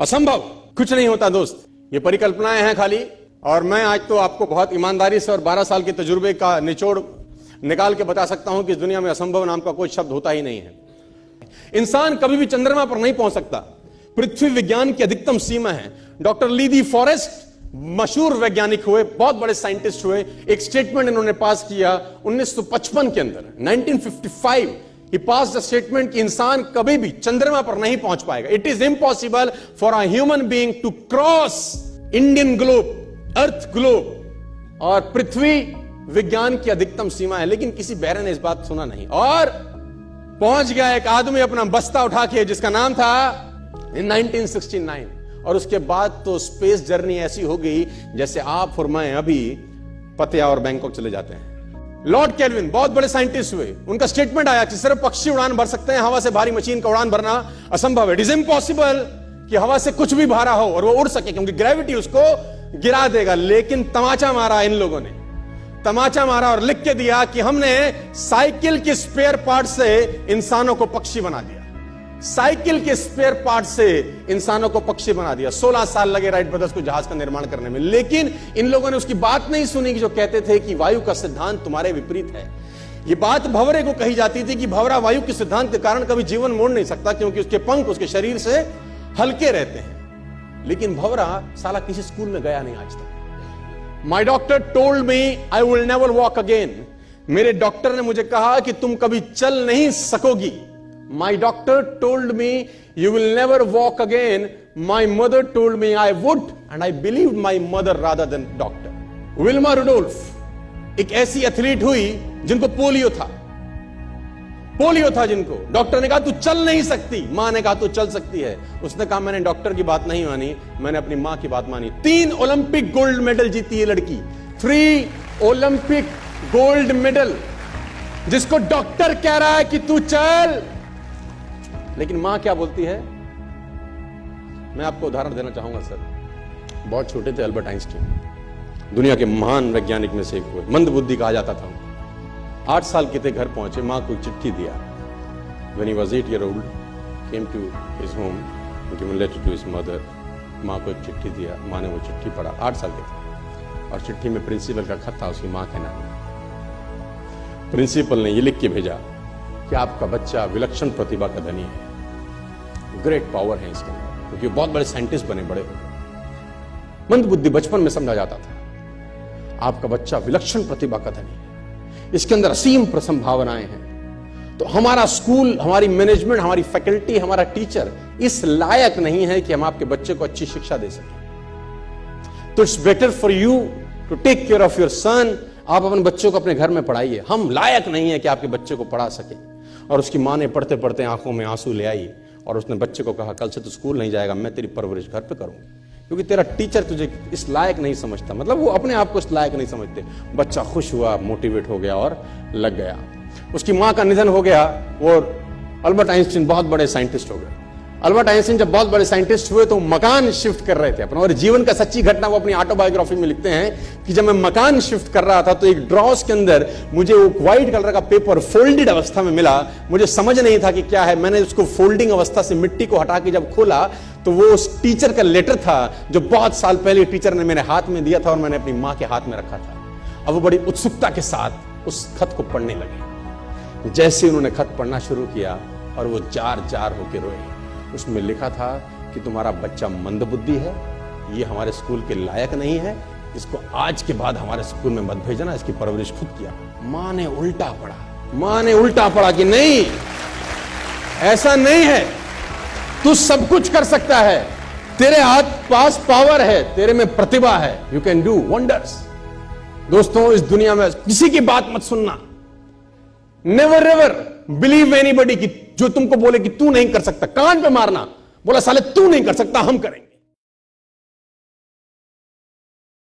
असंभव कुछ नहीं होता दोस्त, ये परिकल्पनाएं हैं खाली। और मैं आज तो आपको बहुत ईमानदारी से और 12 साल के तजुर्बे का निचोड़ निकाल के बता सकता हूं कि इस दुनिया में असंभव नाम का कोई शब्द होता ही नहीं है। इंसान कभी भी चंद्रमा पर नहीं पहुंच सकता, पृथ्वी विज्ञान की अधिकतम सीमा है। डॉक्टर ली दी फॉरेस्ट मशहूर वैज्ञानिक हुए, बहुत बड़े साइंटिस्ट हुए, एक स्टेटमेंट इन्होंने पास किया 1955 के अंदर, 1955 ही पास द स्टेटमेंट कि इंसान कभी भी चंद्रमा पर नहीं पहुंच पाएगा। It is impossible for a human being to cross Indian globe, earth globe, और पृथ्वी विज्ञान की अधिकतम सीमा है। लेकिन किसी बहरे ने इस बात सुना नहीं और पहुंच गया एक आदमी अपना बस्ता उठा के, जिसका नाम था इन 1969। और उसके बाद तो स्पेस जर्नी ऐसी हो गई जैसे आप और मैं अभी पतिया और बैंकॉक चले जाते हैं। लॉर्ड केल्विन बहुत बड़े साइंटिस्ट हुए, उनका स्टेटमेंट आया कि सिर्फ पक्षी उड़ान भर सकते हैं, हवा से भारी मशीन का उड़ान भरना असंभव है। इट इज इम्पॉसिबल कि हवा से कुछ भी भारा हो और वो उड़ सके, क्योंकि ग्रेविटी उसको गिरा देगा। लेकिन तमाचा मारा इन लोगों ने, तमाचा मारा और लिख के दिया कि हमने साइकिल के स्पेयर पार्ट से इंसानों को पक्षी बना दिया, साइकिल के स्पेयर पार्ट से इंसानों को पक्षी बना दिया। 16 साल लगे राइट ब्रदर्स को जहाज का निर्माण करने में। लेकिन इन लोगों ने उसकी बात नहीं सुनी कि जो कहते थे कि वायु का सिद्धांत तुम्हारे विपरीत है। यह बात भंवरे को कही जाती थी कि भंवरा वायु के सिद्धांत के कारण कभी जीवन मोड़ नहीं सकता, क्योंकि उसके पंख उसके शरीर से हल्के रहते हैं। लेकिन भंवरा साला किसी स्कूल में गया नहीं आज तक। माई doctor told me I will never walk again. मेरे डॉक्टर ने मुझे कहा कि तुम कभी चल नहीं सकोगी। My doctor told me you will never walk again. My mother told me I would, and I believed my mother rather than doctor. Wilma Rudolph एक ऐसी एथलीट हुई जिनको पोलियो था जिनको डॉक्टर ने कहा तू चल नहीं सकती, मां ने कहा तू चल सकती है। उसने कहा मैंने डॉक्टर की बात नहीं मानी, मैंने अपनी मां की बात मानी। 3 ओलंपिक गोल्ड मेडल जीती है लड़की, 3 ओलंपिक गोल्ड मेडल, जिसको डॉक्टर कह रहा है कि तू चल। लेकिन मां क्या बोलती है? मैं आपको उदाहरण देना चाहूंगा सर। बहुत छोटे थे अल्बर्ट आइंस्टीन, दुनिया के महान वैज्ञानिक में से एक हुए, मंद बुद्धि कहा जाता था। 8 साल के थे, घर पहुंचे, मां को चिट्ठी दिया। When he was 8 year old, came to his home, given letter to his mother. मां को एक चिट्ठी दिया, मां ने वो चिट्ठी पढ़ा। 8 साल के थे और चिट्ठी में प्रिंसिपल का खत था उसकी मां के नाम। प्रिंसिपल ने ये लिख के भेजा कि आपका बच्चा विलक्षण प्रतिभा का धनी है, ग्रेट पावर है इसके अंदर, क्योंकि बहुत बड़े साइंटिस्ट बने, बड़े हो गए। मंद बुद्धि बचपन में समझा जाता था। आपका बच्चा विलक्षण प्रतिभा का धनी है, इसके अंदर असीम संभावनाएं हैं। तो हमारा स्कूल, हमारी मैनेजमेंट, हमारी फैकल्टी, हमारा टीचर इस लायक नहीं है कि हम आपके बच्चे को अच्छी शिक्षा दे सकें। तो it's better for you to take care of your son. आप अपने बच्चों को अपने घर में पढ़ाइए, हम लायक नहीं है कि आपके बच्चे को पढ़ा सके। और उसकी मां ने पढ़ते पढ़ते आंखों में आंसू ले आई और उसने बच्चे को कहा कल से तू स्कूल नहीं जाएगा, मैं तेरी परवरिश घर पे करूंगी, क्योंकि तेरा टीचर तुझे इस लायक नहीं समझता। मतलब वो अपने आप को इस लायक नहीं समझते। बच्चा खुश हुआ, मोटिवेट हो गया और लग गया। उसकी मां का निधन हो गया। वो अल्बर्ट आइंस्टीन बहुत बड़े साइंटिस्ट हो गए। अल्बर्ट आइंस्टीन जब बहुत बड़े साइंटिस्ट हुए तो मकान शिफ्ट कर रहे थे अपना, और जीवन का सच्ची घटना वो अपनी ऑटोबायोग्राफी में लिखते हैं कि जब मैं मकान शिफ्ट कर रहा था तो एक ड्रॉस के अंदर मुझे वो व्हाइट कलर का पेपर फोल्डेड अवस्था में मिला। मुझे समझ नहीं था कि क्या है। मैंने उसको फोल्डिंग अवस्था से मिट्टी को हटा के जब खोला तो वो उस टीचर का लेटर था जो बहुत साल पहले टीचर ने मेरे हाथ में दिया था और मैंने अपनी मां के हाथ में रखा था। अब वो बड़ी उत्सुकता के साथ उस खत को पढ़ने लगे। जैसे उन्होंने खत पढ़ना शुरू किया और वो जार जार होके रोए। उसमें लिखा था कि तुम्हारा बच्चा मंदबुद्धि है, ये हमारे स्कूल के लायक नहीं है, इसको आज के बाद हमारे स्कूल में मत भेजना, इसकी परवरिश खुद किया। मां ने उल्टा पढ़ा, मां ने उल्टा पढ़ा कि नहीं, ऐसा नहीं है, तू सब कुछ कर सकता है, तेरे हाथ पास पावर है, तेरे में प्रतिभा है, यू कैन डू वंडर्स। दोस्तों, इस दुनिया में किसी की बात मत सुनना। नेवर एवर बिलीव एनीबॉडी कि जो तुमको बोले कि तू नहीं कर सकता, कान पे मारना, बोला साले तू नहीं कर सकता, हम करेंगे।